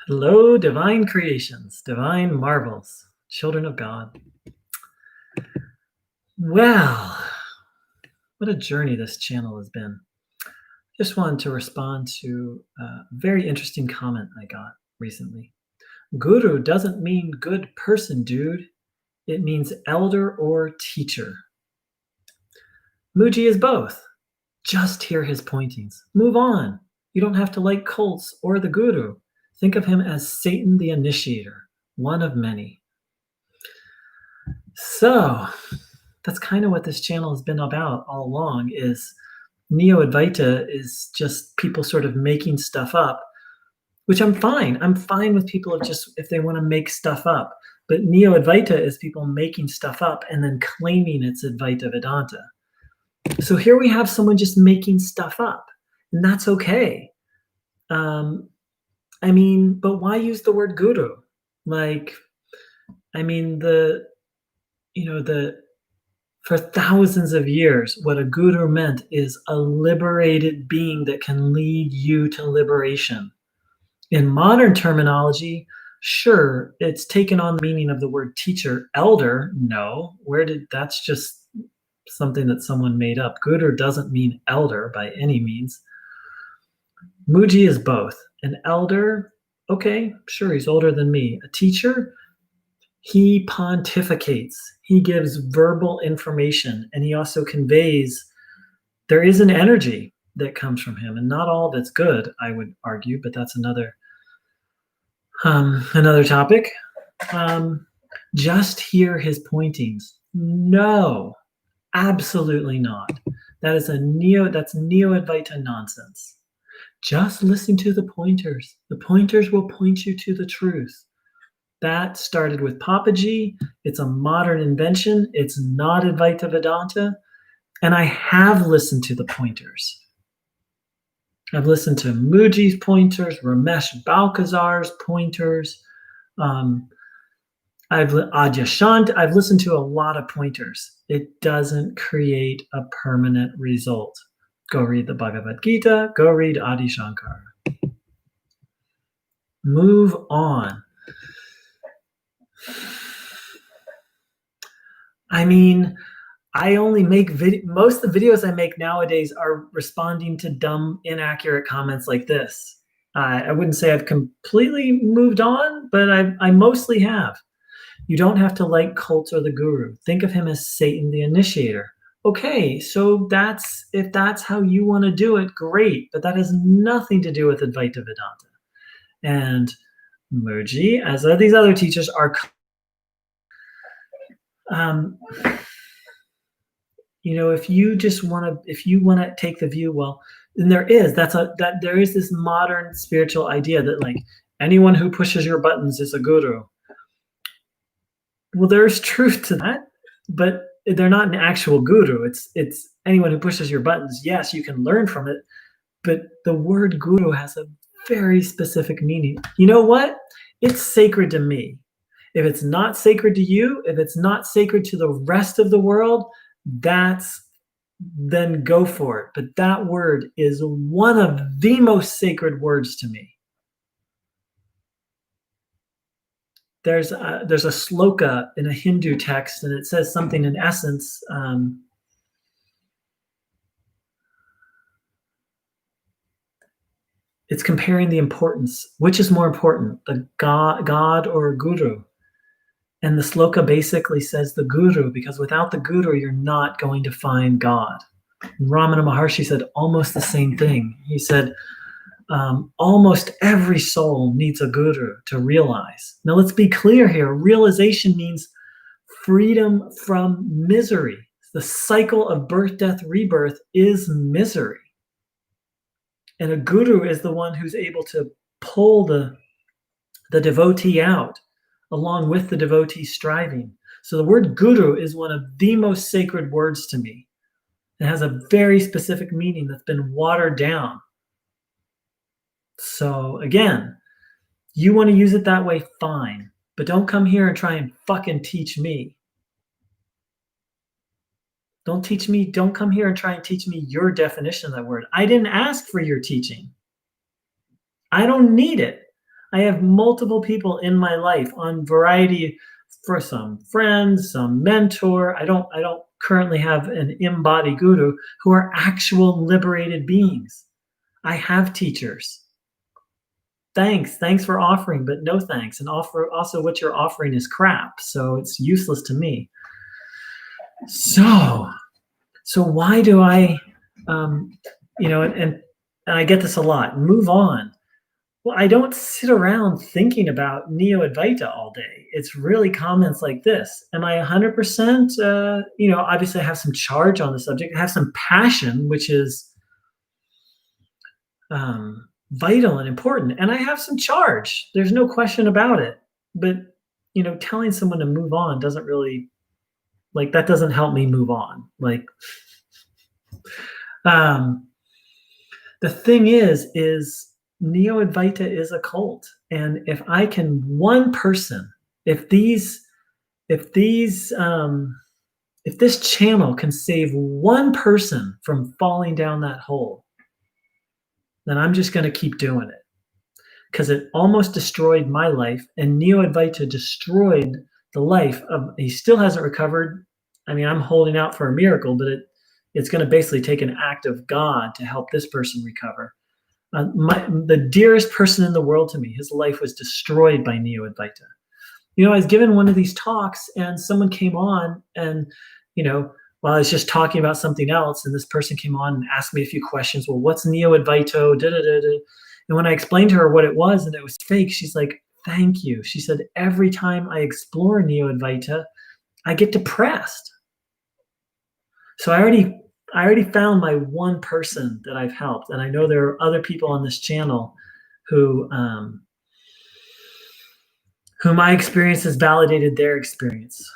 Hello, divine creations, divine marvels, children of God. Well, what a journey this channel has been. Just wanted to respond to a very interesting comment I got recently. Guru doesn't mean good person, dude. It means elder or teacher. Muji is both. Just hear his pointings. Move on. You don't have to like cults or the guru. Think of him as Satan the initiator, one of many. So that's kind of what this channel has been about all along. Is Neo-Advaita is just people sort of making stuff up, which I'm fine. I'm fine with people of just if they want to make stuff up. But Neo-Advaita is people making stuff up and then claiming it's Advaita Vedanta. So here we have someone just making stuff up, and that's okay. But why use the word guru? For thousands of years, what a guru meant is a liberated being that can lead you to liberation. In modern terminology, sure, it's taken on the meaning of the word teacher. Elder, no. That's just something that someone made up. Guru doesn't mean elder by any means. Muji is both. An elder, okay, sure, he's older than me. A teacher, he pontificates. He gives verbal information, and he also conveys there is an energy that comes from him, and not all of it's good, I would argue, but that's another topic. Just hear his pointings. No, absolutely not. That's Neo-Advaita nonsense. Just listen to the pointers. The pointers will point you to the truth. That started with Papaji. It's a modern invention. It's not Advaita Vedanta. And I have listened to the pointers. I've listened to Muji's pointers, Ramesh Balkazar's pointers. I've listened to a lot of pointers. It doesn't create a permanent result. Go read the Bhagavad Gita. Go read Adi Shankar. Move on. I only make most of the videos I make nowadays are responding to dumb, inaccurate comments like this. I wouldn't say I've completely moved on, but I mostly have. You don't have to like cults or the guru. Think of him as Satan the initiator. Okay, so if that's how you want to do it, great, but that has nothing to do with Advaita Vedanta. And Muji, as are these other teachers, are if you want to take the view, well, then there is this modern spiritual idea that like anyone who pushes your buttons is a guru. Well, there's truth to that, but they're not an actual guru. It's anyone who pushes your buttons. Yes, you can learn from it, but the word guru has a very specific meaning. You know what? It's sacred to me. If it's not sacred to you, if it's not sacred to the rest of the world, then go for it. But that word is one of the most sacred words to me. There's a sloka in a Hindu text, and it says something in essence. It's comparing the importance. Which is more important, the God or guru? And the sloka basically says the guru, because without the guru, you're not going to find God. Ramana Maharshi said almost the same thing. He said, almost every soul needs a guru to realize. Now, let's be clear here. Realization means freedom from misery. The cycle of birth, death, rebirth is misery. And a guru is the one who's able to pull the devotee out along with the devotee striving. So the word guru is one of the most sacred words to me. It has a very specific meaning that's been watered down. So again, you want to use it that way, fine. But don't come here and try and fucking teach me. Don't come here and try and teach me your definition of that word. I didn't ask for your teaching. I don't need it. I have multiple people in my life on variety, for some friends, some mentor. I don't currently have an embodied guru, who are actual liberated beings. I have teachers. Thanks for offering, but no thanks. And also what you're offering is crap, so it's useless to me. So why do I, um, and I get this a lot, move on? Well, I don't sit around thinking about Neo-Advaita all day. It's really comments like this. Am I 100%? Obviously I have some charge on the subject. I have some passion, which is vital and important. And I have some charge. There's no question about it. But, telling someone to move on doesn't really, that doesn't help me move on. Um, the thing is Neo-Advaita is a cult. And if I can, one person, if this channel can save one person from falling down that hole, then I'm just going to keep doing it, because it almost destroyed my life, and Neo-Advaita destroyed the life of, he still hasn't recovered. I mean, I'm holding out for a miracle, but it's going to basically take an act of God to help this person recover. The dearest person in the world to me, his life was destroyed by Neo-Advaita. I was given one of these talks, and someone came on, and while I was just talking about something else, and this person came on and asked me a few questions. Well, what's Neo-Advaita? And when I explained to her what it was and it was fake, she's like, "Thank you." She said, "Every time I explore Neo-Advaita, I get depressed." So I already found my one person that I've helped, and I know there are other people on this channel who my experience has validated their experience.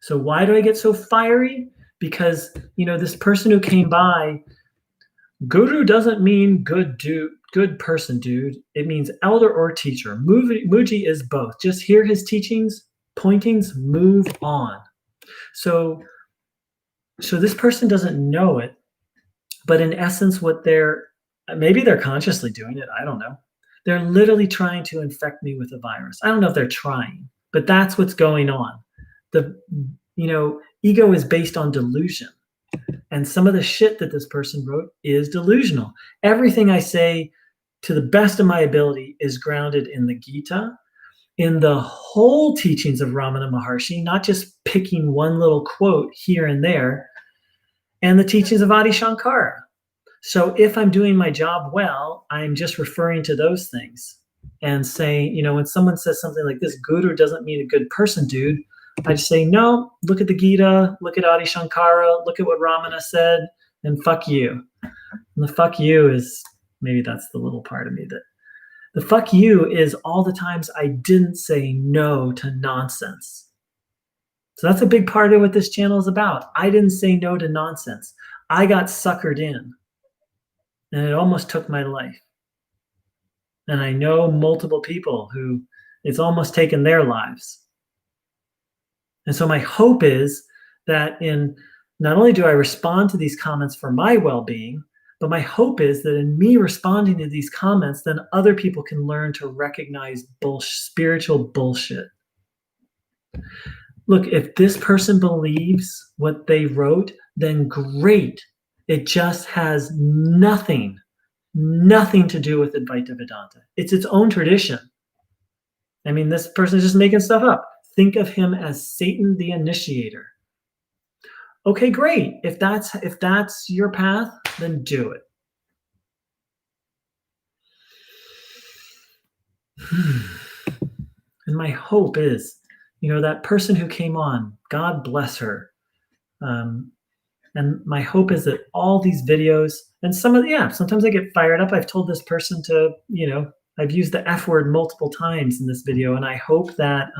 So why do I get so fiery? Because this person who came by, guru doesn't mean good person, dude. It means elder or teacher. Muji is both. Just hear his teachings, pointings, move on. So this person doesn't know it, but in essence, maybe they're consciously doing it. I don't know. They're literally trying to infect me with a virus. I don't know if they're trying, but that's what's going on. Ego is based on delusion. And some of the shit that this person wrote is delusional. Everything I say, to the best of my ability, is grounded in the Gita, in the whole teachings of Ramana Maharshi, not just picking one little quote here and there, and the teachings of Adi Shankara. So if I'm doing my job well, I'm just referring to those things and saying, when someone says something like this, guru doesn't mean a good person, dude, I just say, no, look at the Gita, look at Adi Shankara, look at what Ramana said, and fuck you. And the fuck you is, maybe that's the little part of me that, the fuck you is all the times I didn't say no to nonsense. So that's a big part of what this channel is about. I didn't say no to nonsense. I got suckered in, and it almost took my life. And I know multiple people who it's almost taken their lives. And so my hope is that not only do I respond to these comments for my well-being, but my hope is that in me responding to these comments, then other people can learn to recognize spiritual bullshit. Look, if this person believes what they wrote, then great. It just has nothing to do with Advaita Vedanta. It's its own tradition. I mean, this person is just making stuff up. Think of him as Satan the initiator. Okay, great. If that's your path, then do it. And my hope is, that person who came on, God bless her. And my hope is that all these videos, and sometimes I get fired up. I've told this person to, I've used the F word multiple times in this video, and I hope that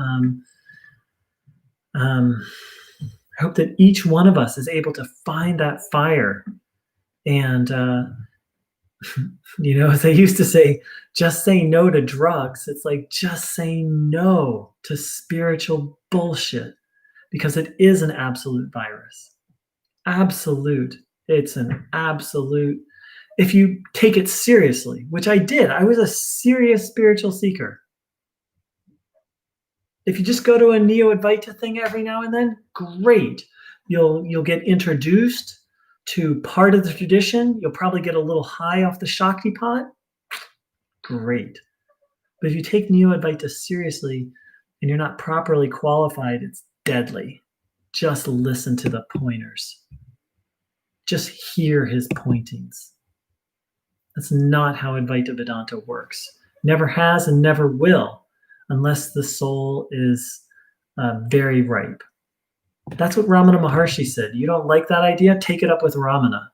each one of us is able to find that fire. And, as they used to say, just say no to drugs. It's like just saying no to spiritual bullshit, because it is an absolute virus. Absolute. It's an absolute. if you take it seriously, which I did. I was a serious spiritual seeker. If you just go to a Neo-Advaita thing every now and then, great. You'll get introduced to part of the tradition. You'll probably get a little high off the Shakti pot. Great. But if you take Neo-Advaita seriously and you're not properly qualified, it's deadly. Just listen to the pointers. Just hear his pointings. That's not how Advaita Vedanta works. Never has and never will, unless the soul is very ripe. That's what Ramana Maharshi said. You don't like that idea? Take it up with Ramana.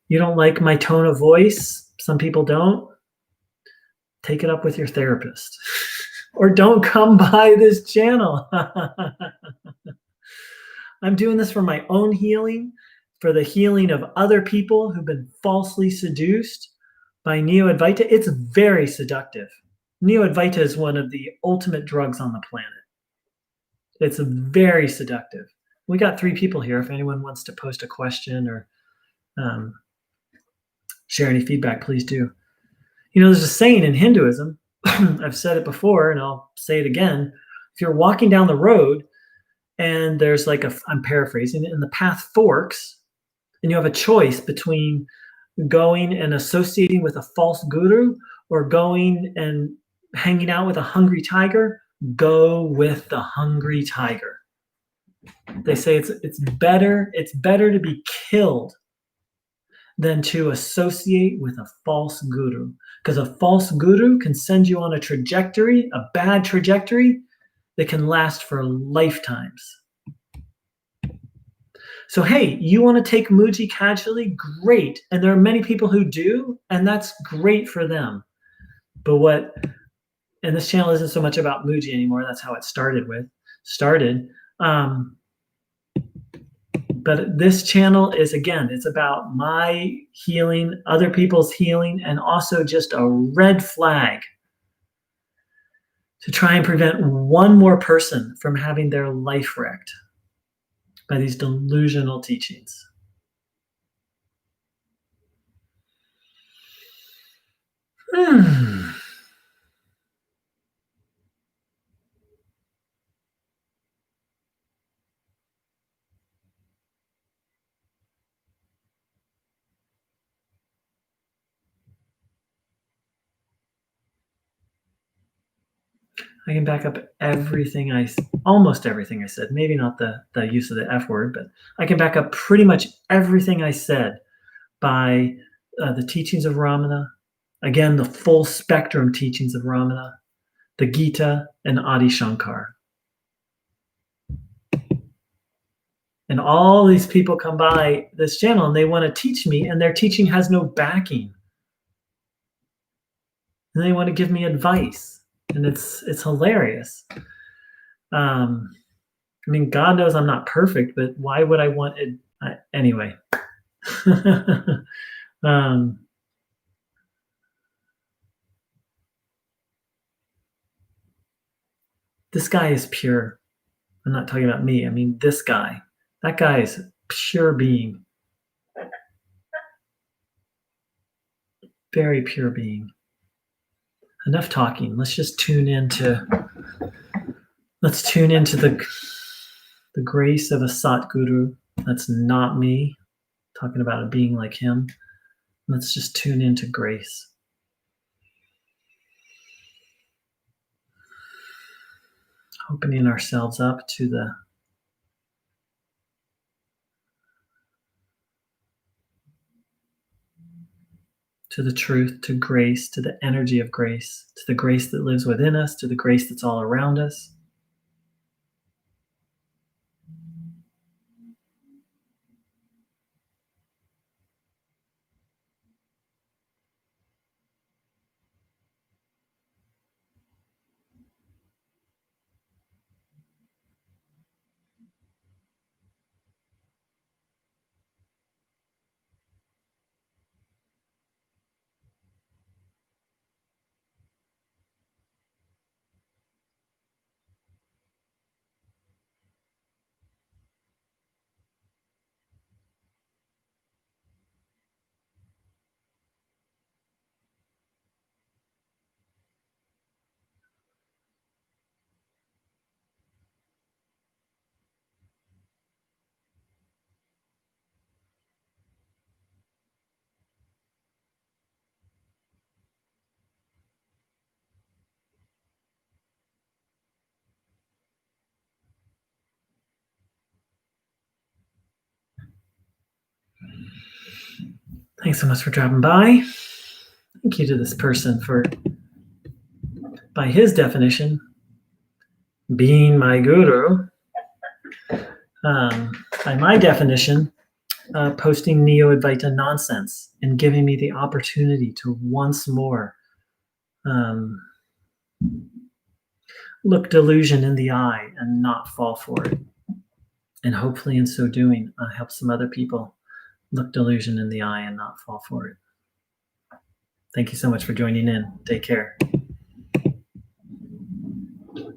You don't like my tone of voice? Some people don't. Take it up with your therapist. Or don't come by this channel. I'm doing this for my own healing, for the healing of other people who've been falsely seduced by Neo-Advaita. It's very seductive. Neo-Advaita is one of the ultimate drugs on the planet. It's very seductive. We got 3 people here. If anyone wants to post a question or share any feedback, please do. You know, there's a saying in Hinduism, I've said it before and I'll say it again. If you're walking down the road and there's like I'm paraphrasing it, and the path forks, and you have a choice between going and associating with a false guru or going and hanging out with a hungry tiger, go with the hungry tiger. They say it's better to be killed than to associate with a false guru, because a false guru can send you on a trajectory, a bad trajectory that can last for lifetimes. So, hey, you want to take Muji casually? Great. And there are many people who do, and that's great for them. But and this channel isn't so much about Muji anymore. That's how it started. But this channel is, again, it's about my healing, other people's healing, and also just a red flag to try and prevent one more person from having their life wrecked by these delusional teachings. I can back up almost everything I said. Maybe not the use of the F word, but I can back up pretty much everything I said by the teachings of Ramana. Again, the full spectrum teachings of Ramana, the Gita, and Adi Shankar. And all these people come by this channel and they want to teach me, and their teaching has no backing. And they want to give me advice. And it's hilarious. I mean, God knows I'm not perfect, but why would I want it anyway? This guy is pure. I'm not talking about me. I mean, this guy. That guy is a pure being. Very pure being. Enough talking. Let's just tune into the grace of a Satguru. That's not me talking about a being like him. Let's just tune into grace. Opening ourselves up to the truth, to grace, to the energy of grace, to the grace that lives within us, to the grace that's all around us. Thanks so much for dropping by. Thank you to this person for, by his definition, being my guru. By my definition, posting Neo-Advaita nonsense and giving me the opportunity to once more look delusion in the eye and not fall for it. And hopefully in so doing, help some other people look delusion in the eye and not fall for it. Thank you so much for joining in. Take care.